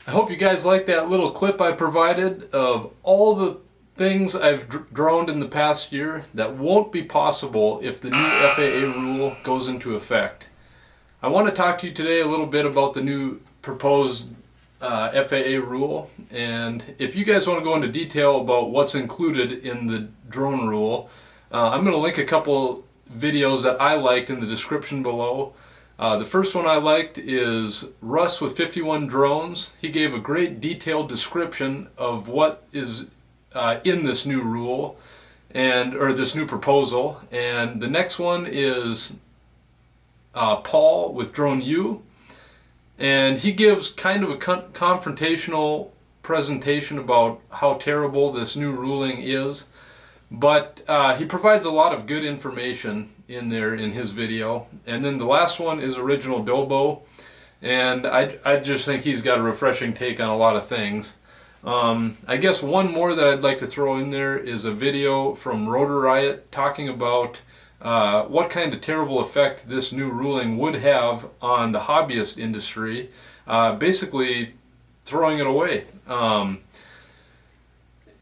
I hope you guys like that little clip I provided of all the things I've droned in the past year that won't be possible if the new FAA rule goes into effect. I want to talk to you today a little bit about the new proposed FAA rule, and if you guys want to go into detail about what's included in the drone rule, I'm going to link a couple videos that I liked in the description below. The first one I liked is Russ with 51 Drones. He gave a great detailed description of what is in this new rule or this new proposal. And the next one is Paul with Drone U, and he gives kind of a confrontational presentation about how terrible this new ruling is. But he provides a lot of good information in there in his video. And then the last one is Original Dobo, and I just think he's got a refreshing take on a lot of things. I guess one more that I'd like to throw in there is a video from Rotor Riot talking about what kind of terrible effect this new ruling would have on the hobbyist industry, basically throwing it away.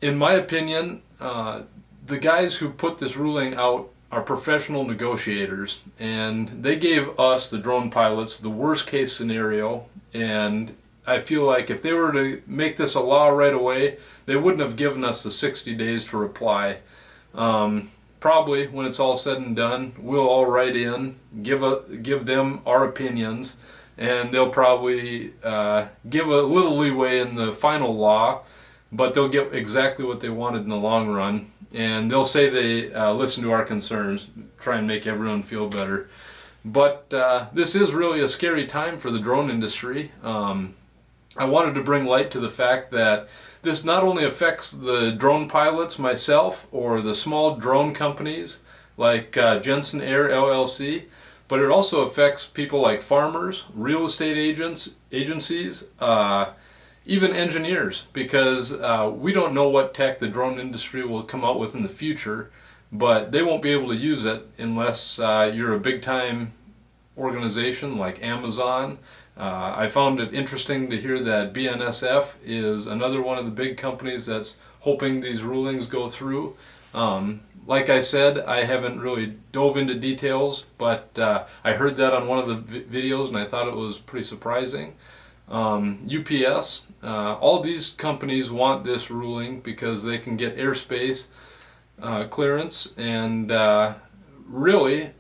In my opinion, the guys who put this ruling out are professional negotiators, and they gave us, the drone pilots, the worst case scenario. And I feel like if they were to make this a law right away, they wouldn't have given us the 60 days to reply. Probably when it's all said and done, we'll all write in, give them our opinions, and they'll probably give a little leeway in the final law, but they'll get exactly what they wanted in the long run. And they'll say they listen to our concerns, try and make everyone feel better. But this is really a scary time for the drone industry. I wanted to bring light to the fact that this not only affects the drone pilots, myself, or the small drone companies like Jensen Air LLC, but it also affects people like farmers, real estate agencies, even engineers, because we don't know what tech the drone industry will come out with in the future, but they won't be able to use it unless you're a big time organization like Amazon. I found it interesting to hear that BNSF is another one of the big companies that's hoping these rulings go through. Like I said, I haven't really dove into details, but I heard that on one of the videos and I thought it was pretty surprising. UPS, all these companies want this ruling because they can get airspace clearance, and really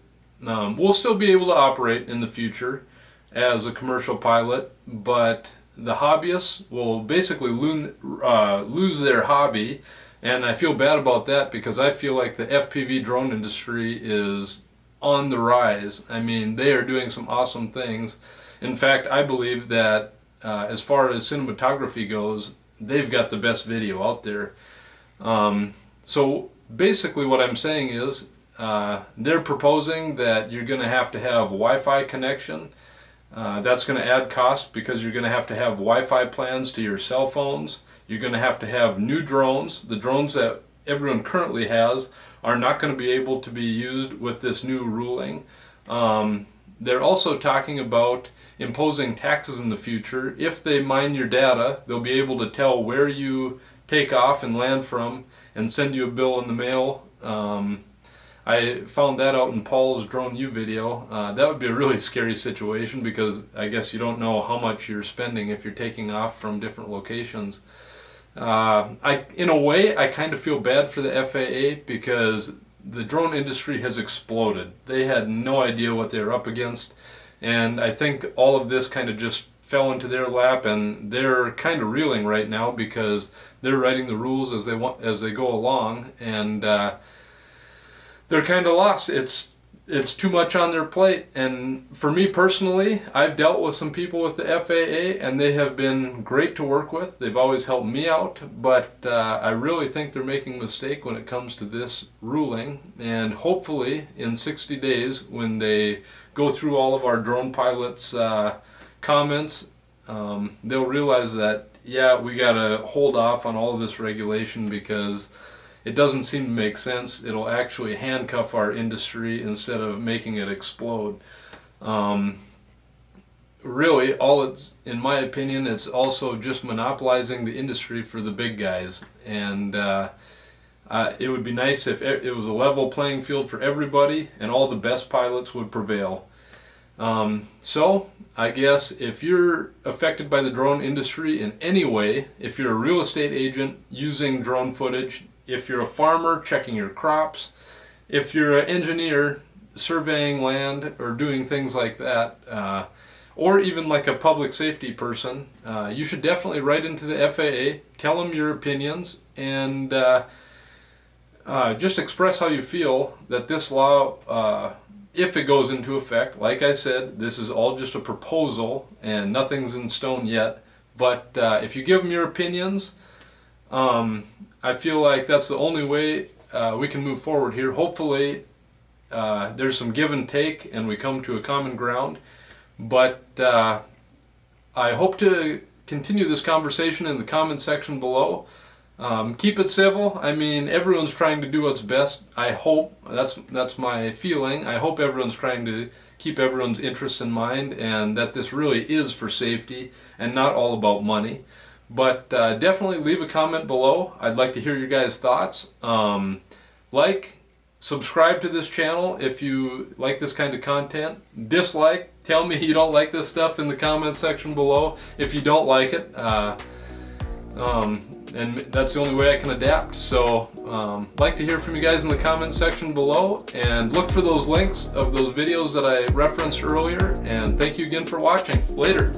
we'll still be able to operate in the future as a commercial pilot, but the hobbyists will basically lose their hobby, and I feel bad about that because I feel like the FPV drone industry is on the rise. I mean, they are doing some awesome things. In fact, I believe that as far as cinematography goes, they've got the best video out there. So basically what I'm saying is they're proposing that you're going to have Wi-Fi connection. That's going to add cost because you're going to have Wi-Fi plans to your cell phones. You're going to have new drones. The drones that everyone currently has are not going to be able to be used with this new ruling. They're also talking about imposing taxes in the future. If they mine your data, they'll be able to tell where you take off and land from and send you a bill in the mail. I found that out in Paul's Drone U video. That would be a really scary situation because I guess you don't know how much you're spending if you're taking off from different locations. In a way, I kind of feel bad for the FAA because the drone industry has exploded. They had no idea what they were up against, and I think all of this kind of just fell into their lap, and they're kind of reeling right now because they're writing the rules as they go along, and they're kind of lost. It's too much on their plate. And for me personally, I've dealt with some people with the FAA, and they have been great to work with. They've always helped me out, but I really think they're making a mistake when it comes to this ruling. And hopefully in 60 days, when they go through all of our drone pilots' comments, they'll realize that, yeah, we got to hold off on all of this regulation because it doesn't seem to make sense. It'll actually handcuff our industry instead of making it explode. really, all it's, in my opinion, it's also just monopolizing the industry for the big guys. And it would be nice if it was a level playing field for everybody and all the best pilots would prevail. So I guess if you're affected by the drone industry in any way, if you're a real estate agent using drone footage, if you're a farmer checking your crops, if you're an engineer surveying land or doing things like that, or even like a public safety person, you should definitely write into the FAA, tell them your opinions, and just express how you feel that this law, if it goes into effect. Like I said, this is all just a proposal and nothing's in stone yet, but if you give them your opinions, I feel like that's the only way we can move forward here. Hopefully there's some give and take and we come to a common ground, but I hope to continue this conversation in the comment section below. Keep it civil. I mean, everyone's trying to do what's best. I hope, that's my feeling. I hope everyone's trying to keep everyone's interests in mind and that this really is for safety and not all about money. But definitely leave a comment below. I'd like to hear your guys' thoughts. Subscribe to this channel if you like this kind of content. Dislike, tell me you don't like this stuff in the comment section below if you don't like it. And that's the only way I can adapt. So like to hear from you guys in the comment section below, and look for those links of those videos that I referenced earlier, and thank you again for watching. Later.